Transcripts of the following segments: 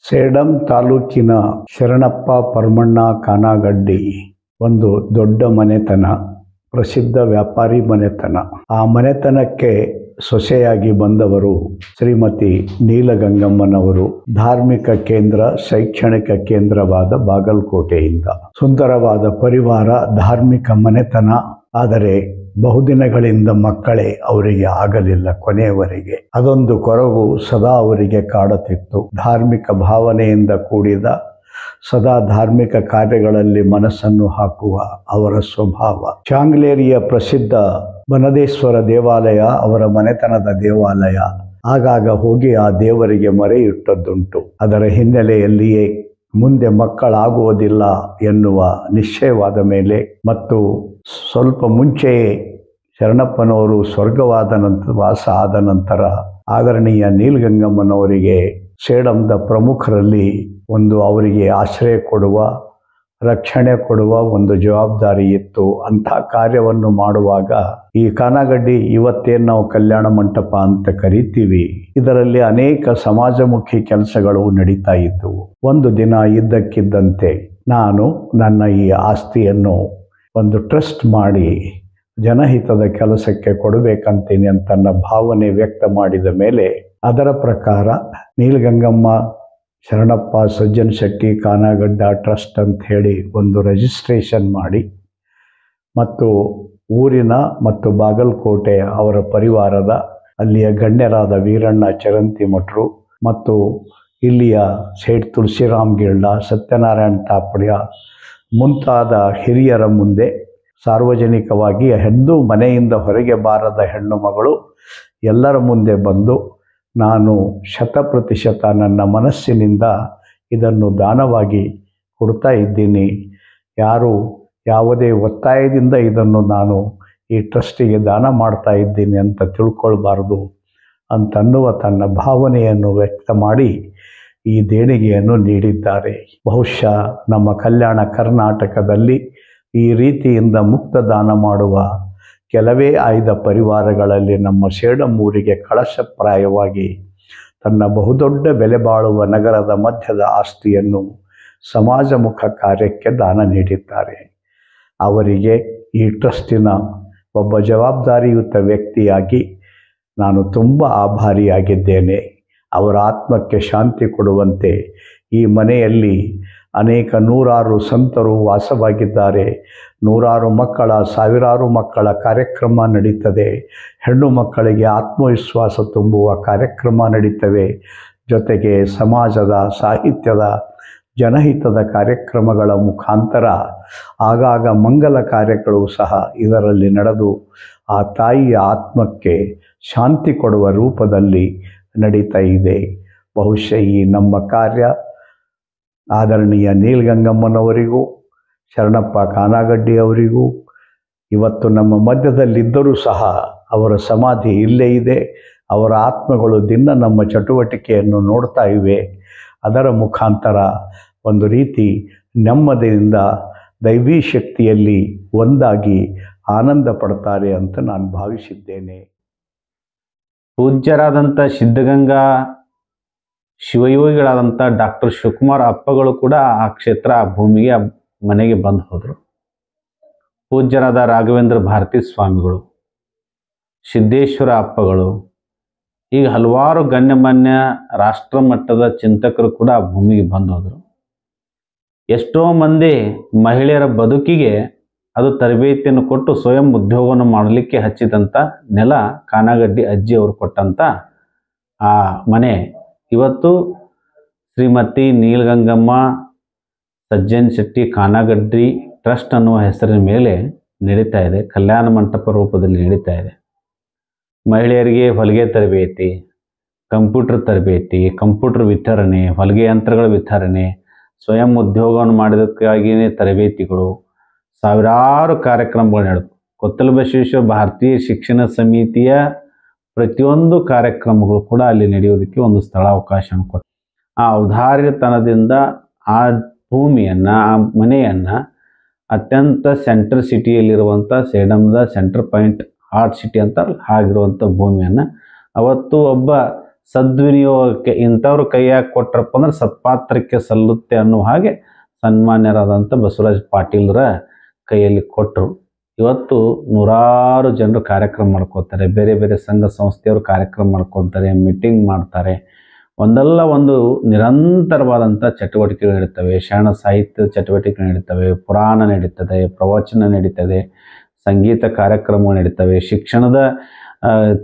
ಸೇಡಂ ತಾಲೂಕಿನ ಶರಣಪ್ಪ ಪರಮಣ್ಣ ಕಾನಗಡ್ಡಿ ಒಂದು ದೊಡ್ಡ ಮನೆತನ, ಪ್ರಸಿದ್ಧ ವ್ಯಾಪಾರಿ ಮನೆತನ. ಆ ಮನೆತನಕ್ಕೆ ಸೊಸೆಯಾಗಿ ಬಂದವರು ಶ್ರೀಮತಿ ನೀಲಗಂಗಮ್ಮನವರು. ಧಾರ್ಮಿಕ ಕೇಂದ್ರ, ಶೈಕ್ಷಣಿಕ ಕೇಂದ್ರವಾದ ಬಾಗಲಕೋಟೆಯಿಂದ. ಸುಂದರವಾದ ಪರಿವಾರ, ಧಾರ್ಮಿಕ ಮನೆತನ. ಆದರೆ ಬಹುದಿನಗಳಿಂದ ಮಕ್ಕಳೇ ಅವರಿಗೆ ಆಗಲಿಲ್ಲ ಕೊನೆಯವರೆಗೆ. ಅದೊಂದು ಕೊರಗು ಸದಾ ಅವರಿಗೆ ಕಾಡುತ್ತಿತ್ತು. ಧಾರ್ಮಿಕ ಭಾವನೆಯಿಂದ ಕೂಡಿದ, ಸದಾ ಧಾರ್ಮಿಕ ಕಾರ್ಯಗಳಲ್ಲಿ ಮನಸ್ಸನ್ನು ಹಾಕುವ ಅವರ ಸ್ವಭಾವ. ಚಾಂಗ್ಲೇರಿಯ ಪ್ರಸಿದ್ಧ ಬನದೇಶ್ವರ ದೇವಾಲಯ ಅವರ ಮನೆತನದ ದೇವಾಲಯ. ಆಗಾಗ ಹೋಗಿ ಆ ದೇವರಿಗೆ ಮೊರೆಯಿಟ್ಟದ್ದುಂಟು. ಅದರ ಹಿನ್ನೆಲೆಯಲ್ಲಿಯೇ ಮುಂದೆ ಮಕ್ಕಳಾಗುವುದಿಲ್ಲ ಎನ್ನುವ ನಿಶ್ಚಯವಾದ ಮೇಲೆ ಮತ್ತು ಸ್ವಲ್ಪ ಮುಂಚೆಯೇ ಶರಣಪ್ಪನವರು ವಾಸ ಆದ ನಂತರ ಆದರಣೀಯ ನೀಲಗಂಗಮ್ಮನವರಿಗೆ ಸೇಡಂದ ಪ್ರಮುಖರಲ್ಲಿ ಅವರಿಗೆ ಆಶ್ರಯ ಕೊಡುವ, ರಕ್ಷಣೆ ಕೊಡುವ ಒಂದು ಜವಾಬ್ದಾರಿ ಇತ್ತು. ಅಂಥ ಕಾರ್ಯವನ್ನು ಮಾಡುವಾಗ ಈ ಕಾನಗಡ್ಡಿ ಇವತ್ತೇನು ನಾವು ಕಲ್ಯಾಣ ಮಂಟಪ ಅಂತ ಕರಿತೀವಿ, ಇದರಲ್ಲಿ ಅನೇಕ ಸಮಾಜಮುಖಿ ಕೆಲಸಗಳು ನಡೀತಾ ಇದ್ದವು. ಒಂದು ದಿನ ಇದ್ದಕ್ಕಿದ್ದಂತೆ ನಾನು ನನ್ನ ಈ ಆಸ್ತಿಯನ್ನು ಒಂದು ಟ್ರಸ್ಟ್ ಮಾಡಿ ಜನಹಿತದ ಕೆಲಸಕ್ಕೆ ಕೊಡಬೇಕಂತೀನಿ ಅಂತ ನನ್ನ ಭಾವನೆ ವ್ಯಕ್ತ ಮಾಡಿದ ಮೇಲೆ ಅದರ ಪ್ರಕಾರ ನೀಲಗಂಗಮ್ಮ ಶರಣಪ್ಪ ಸಜ್ಜನ್ ಶೆಟ್ಟಿ ಕಾನಗಡ್ಡ ಟ್ರಸ್ಟ್ ಅಂತ ಹೇಳಿ ಒಂದು ರಿಜಿಸ್ಟ್ರೇಷನ್ ಮಾಡಿ ಮತ್ತು ಊರಿನ ಮತ್ತು ಬಾಗಲಕೋಟೆ ಅವರ ಪರಿವಾರದ ಅಲ್ಲಿಯ ಗಣ್ಯರಾದ ವೀರಣ್ಣ ಚರಂತಿಮಠರು ಮತ್ತು ಇಲ್ಲಿಯ ಸೇಠ್ ತುಳಸಿರಾಮ್ ಗಿಲ್ಡ, ಸತ್ಯನಾರಾಯಣ ತಾಪಡ್ಯ ಮುಂತಾದ ಹಿರಿಯರ ಮುಂದೆ ಸಾರ್ವಜನಿಕವಾಗಿ ಮನೆಯಿಂದ ಹೊರಗೆ ಬಾರದ ಹೆಣ್ಣು ಮಗಳು ಎಲ್ಲರ ಮುಂದೆ ಬಂದು ನಾನು 100% ನನ್ನ ಮನಸ್ಸಿನಿಂದ ಇದನ್ನು ದಾನವಾಗಿ ಕೊಡ್ತಾ ಇದ್ದೀನಿ, ಯಾವುದೇ ಒತ್ತಾಯದಿಂದ ಇದನ್ನು ನಾನು ಈ ಟ್ರಸ್ಟಿಗೆ ದಾನ ಮಾಡ್ತಾ ಇದ್ದೀನಿ ಅಂತ ತಿಳ್ಕೊಳ್ಬಾರ್ದು ಅಂತನ್ನುವ ತನ್ನ ಭಾವನೆಯನ್ನು ವ್ಯಕ್ತ ಮಾಡಿ ಈ ದೇಣಿಗೆಯನ್ನು ನೀಡಿದ್ದಾರೆ. ಬಹುಶಃ ನಮ್ಮ ಕಲ್ಯಾಣ ಕರ್ನಾಟಕದಲ್ಲಿ ಈ ರೀತಿಯಿಂದ ಮುಕ್ತ ದಾನ ಮಾಡುವ ಕೆಲವೇ ಆಯ್ದ ಪರಿವಾರಗಳಲ್ಲಿ ನಮ್ಮ ಸೇಡಂ ಊರಿಗೆ ಕಳಶಪ್ರಾಯವಾಗಿ ತನ್ನ ಬಹುದೊಡ್ಡ ಬೆಲೆ ಬಾಳುವ ನಗರದ ಮಧ್ಯದ ಆಸ್ತಿಯನ್ನು ಸಮಾಜಮುಖ ಕಾರ್ಯಕ್ಕೆ ದಾನ ನೀಡಿದ್ದಾರೆ. ಅವರಿಗೆ ಈ ಟ್ರಸ್ಟಿನ ಒಬ್ಬ ಜವಾಬ್ದಾರಿಯುತ ವ್ಯಕ್ತಿಯಾಗಿ ನಾನು ತುಂಬ ಆಭಾರಿಯಾಗಿದ್ದೇನೆ. ಅವರ ಆತ್ಮಕ್ಕೆ ಶಾಂತಿ ಕೊಡುವಂತೆ ಈ ಮನೆಯಲ್ಲಿ ಅನೇಕ ನೂರಾರು ಸಂತರು ವಾಸವಾಗಿದ್ದಾರೆ. ನೂರಾರು ಮಕ್ಕಳ, ಸಾವಿರಾರು ಮಕ್ಕಳ ಕಾರ್ಯಕ್ರಮ ನಡೀತದೆ. ಹೆಣ್ಣು ಮಕ್ಕಳಿಗೆ ಆತ್ಮವಿಶ್ವಾಸ ತುಂಬುವ ಕಾರ್ಯಕ್ರಮ ನಡೀತವೆ. ಜೊತೆಗೆ ಸಮಾಜದ, ಸಾಹಿತ್ಯದ, ಜನಹಿತದ ಕಾರ್ಯಕ್ರಮಗಳ ಮುಖಾಂತರ ಆಗಾಗ ಮಂಗಲ ಕಾರ್ಯಗಳು ಸಹ ಇದರಲ್ಲಿ ನಡೆದು ಆ ತಾಯಿಯ ಆತ್ಮಕ್ಕೆ ಶಾಂತಿ ಕೊಡುವ ರೂಪದಲ್ಲಿ ನಡೀತಾ ಇದೆ. ಬಹುಶಃ ಈ ನಮ್ಮ ಕಾರ್ಯ ಆದರಣೀಯ ನೀಲಗಂಗಮ್ಮನವರಿಗೂ ಶರಣಪ್ಪ ಕಾನಗಡ್ಡಿ ಅವರಿಗೂ ಇವತ್ತು ನಮ್ಮ ಮಧ್ಯದಲ್ಲಿದ್ದರೂ ಸಹ ಅವರ ಸಮಾಧಿ ಇಲ್ಲೇ ಇದೆ. ಅವರ ಆತ್ಮಗಳು ದಿನ ನಮ್ಮ ಚಟುವಟಿಕೆಯನ್ನು ನೋಡ್ತಾ ಇವೆ. ಅದರ ಮುಖಾಂತರ ಒಂದು ರೀತಿ ನೆಮ್ಮದಿಯಿಂದ ದೈವೀ ಶಕ್ತಿಯಲ್ಲಿ ಒಂದಾಗಿ ಆನಂದ ಪಡ್ತಾರೆ ಅಂತ ನಾನು ಭಾವಿಸಿದ್ದೇನೆ. ಪೂಜ್ಯರಾದಂಥ ಸಿದ್ಧಗಂಗಾ ಶಿವಯೋಗಿಗಳಾದಂಥ ಡಾಕ್ಟರ್ ಶಿವಕುಮಾರ ಅಪ್ಪಗಳು ಕೂಡ ಆ ಕ್ಷೇತ್ರ, ಆ ಭೂಮಿಗೆ, ಆ ಮನೆಗೆ ಬಂದು ಹೋದರು. ಪೂಜ್ಯರಾದ ರಾಘವೇಂದ್ರ ಭಾರತಿ ಸ್ವಾಮಿಗಳು, ಸಿದ್ದೇಶ್ವರ ಅಪ್ಪಗಳು, ಈಗ ಹಲವಾರು ಗಣ್ಯಮಾನ್ಯ ರಾಷ್ಟ್ರ ಮಟ್ಟದ ಚಿಂತಕರು ಕೂಡ ಆ ಭೂಮಿಗೆ ಬಂದು ಹೋದರು. ಎಷ್ಟೋ ಮಂದಿ ಮಹಿಳೆಯರ ಬದುಕಿಗೆ ಅದು ತರಬೇತಿಯನ್ನು ಕೊಟ್ಟು ಸ್ವಯಂ ಉದ್ಯೋಗವನ್ನು ಮಾಡಲಿಕ್ಕೆ ಹಚ್ಚಿದಂಥ ನೆಲ ಕಾನಗಡ್ಡಿ ಅಜ್ಜಿಯವರು ಕೊಟ್ಟಂಥ ಆ ಮನೆ ಇವತ್ತು ಶ್ರೀಮತಿ ನೀಲಗಂಗಮ್ಮ ಸಜ್ಜನ್ ಶೆಟ್ಟಿ ಕಾನಗಡ್ಡಿ ಟ್ರಸ್ಟ್ ಅನ್ನುವ ಹೆಸರಿನ ಮೇಲೆ ನಡೀತಾ ಇದೆ. ಕಲ್ಯಾಣ ಮಂಟಪ ರೂಪದಲ್ಲಿ ನಡೀತಾ ಇದೆ. ಮಹಿಳೆಯರಿಗೆ ಹೊಲಿಗೆ ತರಬೇತಿ, ಕಂಪ್ಯೂಟರ್ ತರಬೇತಿ, ಕಂಪ್ಯೂಟರ್ ವಿತರಣೆ, ಹೊಲಿಗೆ ಯಂತ್ರಗಳ ವಿತರಣೆ, ಸ್ವಯಂ ಉದ್ಯೋಗವನ್ನು ಮಾಡೋದಕ್ಕಾಗಿಯೇ ತರಬೇತಿಗಳು, ಸಾವಿರಾರು ಕಾರ್ಯಕ್ರಮಗಳು ನಡೆದು ಕೊತ್ತಲ ಬಸವೇಶ್ವರ ಭಾರತೀಯ ಶಿಕ್ಷಣ ಸಮಿತಿಯ ಪ್ರತಿಯೊಂದು ಕಾರ್ಯಕ್ರಮಗಳು ಕೂಡ ಅಲ್ಲಿ ನಡೆಯೋದಕ್ಕೆ ಒಂದು ಸ್ಥಳಾವಕಾಶವನ್ನು ಕೊಟ್ಟು ಆ ಔದಾರ್ಯತನದಿಂದ ಆ ಭೂಮಿಯನ್ನು, ಆ ಮನೆಯನ್ನು ಅತ್ಯಂತ ಸೆಂಟ್ರ್ ಸಿಟಿಯಲ್ಲಿರುವಂಥ ಸೇಡಂದ ಸೆಂಟ್ರ್ ಪಾಯಿಂಟ್ ಹಾರ್ಟ್ ಸಿಟಿ ಅಂತ ಆಗಿರುವಂಥ ಭೂಮಿಯನ್ನು ಅವತ್ತು ಒಬ್ಬ ಸದ್ವಿನಿಯೋಗಕ್ಕೆ ಇಂಥವ್ರು ಕೈಯಾಗಿ ಕೊಟ್ರಪ್ಪ ಅಂದ್ರೆ ಸತ್ಪಾತ್ರಕ್ಕೆ ಸಲ್ಲುತ್ತೆ ಅನ್ನೋ ಹಾಗೆ ಸನ್ಮಾನ್ಯರಾದಂಥ ಬಸವರಾಜ್ ಪಾಟೀಲ್ರ ಕೈಯಲ್ಲಿ ಕೊಟ್ಟರು. ಇವತ್ತು ನೂರಾರು ಜನರು ಕಾರ್ಯಕ್ರಮ ಮಾಡ್ಕೋತಾರೆ, ಬೇರೆ ಬೇರೆ ಸಂಘ ಸಂಸ್ಥೆಯವರು ಕಾರ್ಯಕ್ರಮ ಮಾಡ್ಕೊತಾರೆ, ಮೀಟಿಂಗ್ ಮಾಡ್ತಾರೆ. ಒಂದಲ್ಲ ಒಂದು ನಿರಂತರವಾದಂಥ ಚಟುವಟಿಕೆಗಳು ನಡೀತವೆ. ಶರಣ ಸಾಹಿತ್ಯ ಚಟುವಟಿಕೆಗಳು ನಡೀತವೆ, ಪುರಾಣ ನಡೀತದೆ, ಪ್ರವಚನ ನಡೀತದೆ, ಸಂಗೀತ ಕಾರ್ಯಕ್ರಮಗಳು ನಡೀತವೆ, ಶಿಕ್ಷಣದ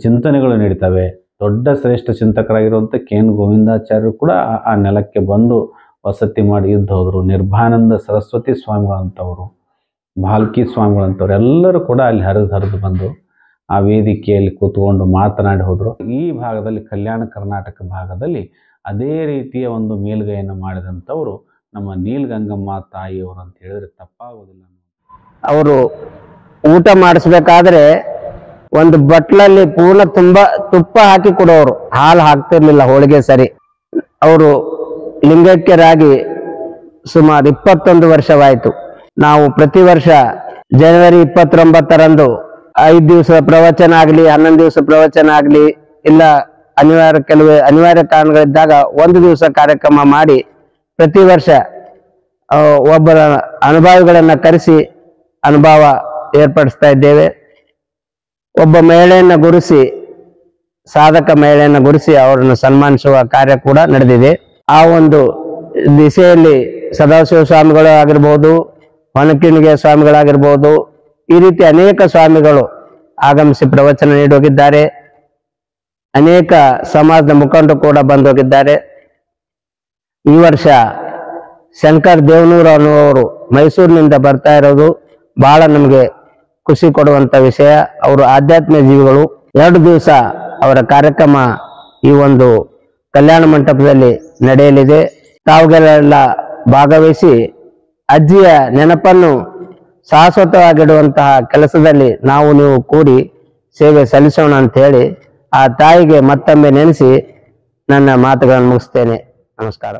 ಚಿಂತನೆಗಳು ನಡೀತವೆ. ದೊಡ್ಡ ಶ್ರೇಷ್ಠ ಚಿಂತಕರಾಗಿರುವಂಥ ಕೆ.ಎನ್. ಗೋವಿಂದಾಚಾರ್ಯರು ಕೂಡ ಆ ನೆಲಕ್ಕೆ ಬಂದು ವಸತಿ ಮಾಡಿ ಇದ್ದು ಹೋದರು. ನಿರ್ಭಾನಂದ ಸರಸ್ವತಿ ಸ್ವಾಮಿಗಳಂಥವರು, ಭಾಲ್ಕಿ ಸ್ವಾಮಿಗಳಂಥವ್ರು ಎಲ್ಲರೂ ಕೂಡ ಅಲ್ಲಿ ಹರಿದು ಬಂದು ಆ ವೇದಿಕೆಯಲ್ಲಿ ಕೂತ್ಕೊಂಡು ಮಾತನಾಡಿ ಹೋದರು. ಈ ಭಾಗದಲ್ಲಿ ಕಲ್ಯಾಣ ಕರ್ನಾಟಕ ಭಾಗದಲ್ಲಿ ಅದೇ ರೀತಿಯ ಒಂದು ಮೇಲುಗೈಯನ್ನು ಮಾಡಿದಂಥವರು ನಮ್ಮ ನೀಲಗಂಗಮ್ಮ ತಾಯಿಯವರು ಅಂತ ಹೇಳಿದ್ರೆ ತಪ್ಪಾಗೋದಿಲ್ಲ. ಅವರು ಊಟ ಮಾಡಿಸ್ಬೇಕಾದ್ರೆ ಒಂದು ಬಟ್ಲಲ್ಲಿ ಪೂರ್ಣ ತುಂಬಾ ತುಪ್ಪ ಹಾಕಿ ಕೊಡೋರು, ಹಾಲು ಹಾಕ್ತಿರ್ಲಿಲ್ಲ ಹೋಳಿಗೆ ಸರಿ. ಅವರು ಲಿಂಗೈಕ್ಯರಾಗಿ ಸುಮಾರು 21 ವರ್ಷವಾಯಿತು. ನಾವು ಪ್ರತಿ ವರ್ಷ ಜನವರಿ 29ರಂದು 5 ದಿವಸದ ಪ್ರವಚನ ಆಗಲಿ, 11 ದಿವಸ ಪ್ರವಚನ ಆಗಲಿ, ಇಲ್ಲ ಕೆಲವು ಅನಿವಾರ್ಯ ಕಾರಣಗಳಿದ್ದಾಗ 1 ದಿವಸ ಕಾರ್ಯಕ್ರಮ ಮಾಡಿ ಪ್ರತಿ ವರ್ಷ ಒಬ್ಬರ ಅನುಭವಿಗಳನ್ನ ಕರೆಸಿ ಅನುಭವ ಏರ್ಪಡಿಸ್ತಾ ಇದ್ದೇವೆ. ಒಬ್ಬ ಮಹಿಳೆಯನ್ನ ಗುರುಸಿ, ಸಾಧಕ ಮಹಿಳೆಯನ್ನ ಗುರುಸಿ ಅವರನ್ನು ಸನ್ಮಾನಿಸುವ ಕಾರ್ಯ ಕೂಡ ನಡೆದಿದೆ. ಆ ಒಂದು ದಿಸೆಯಲ್ಲಿ ಸದಾಶಿವ ಸ್ವಾಮಿಗಳು ಆಗಿರ್ಬೋದು, ಹೊನಕಿಣಿಗೆ ಸ್ವಾಮಿಗಳಾಗಿರ್ಬೋದು, ಈ ರೀತಿ ಅನೇಕ ಸ್ವಾಮಿಗಳು ಆಗಮಿಸಿ ಪ್ರವಚನ ನೀಡೋಗಿದ್ದಾರೆ. ಅನೇಕ ಸಮಾಜದ ಮುಖಂಡರು ಕೂಡ ಬಂದೋಗಿದ್ದಾರೆ. ಈ ವರ್ಷ ಶಂಕರ್ ದೇವನೂರು ಅನ್ನುವರು ಮೈಸೂರಿನಿಂದ ಬರ್ತಾ ಇರೋದು ಬಹಳ ನಮಗೆ ಖುಷಿ ಕೊಡುವಂತ ವಿಷಯ. ಅವರು ಆಧ್ಯಾತ್ಮ ಜೀವಿಗಳು. 2 ದಿವಸ ಅವರ ಕಾರ್ಯಕ್ರಮ ಈ ಒಂದು ಕಲ್ಯಾಣ ಮಂಟಪದಲ್ಲಿ ನಡೆಯಲಿದೆ. ತಾವುಗಳೆಲ್ಲ ಭಾಗವಹಿಸಿ ಅಜ್ಜಿಯ ನೆನಪನ್ನು ಶಾಶ್ವತವಾಗಿಡುವಂತಹ ಕೆಲಸದಲ್ಲಿ ನಾವು ನೀವು ಕೂಡಿ ಸೇವೆ ಸಲ್ಲಿಸೋಣ ಅಂತ ಹೇಳಿ ಆ ತಾಯಿಗೆ ಮತ್ತೊಮ್ಮೆ ನೆನೆಸಿ ನನ್ನ ಮಾತುಗಳನ್ನು ಮುಗಿಸ್ತೇನೆ. ನಮಸ್ಕಾರ.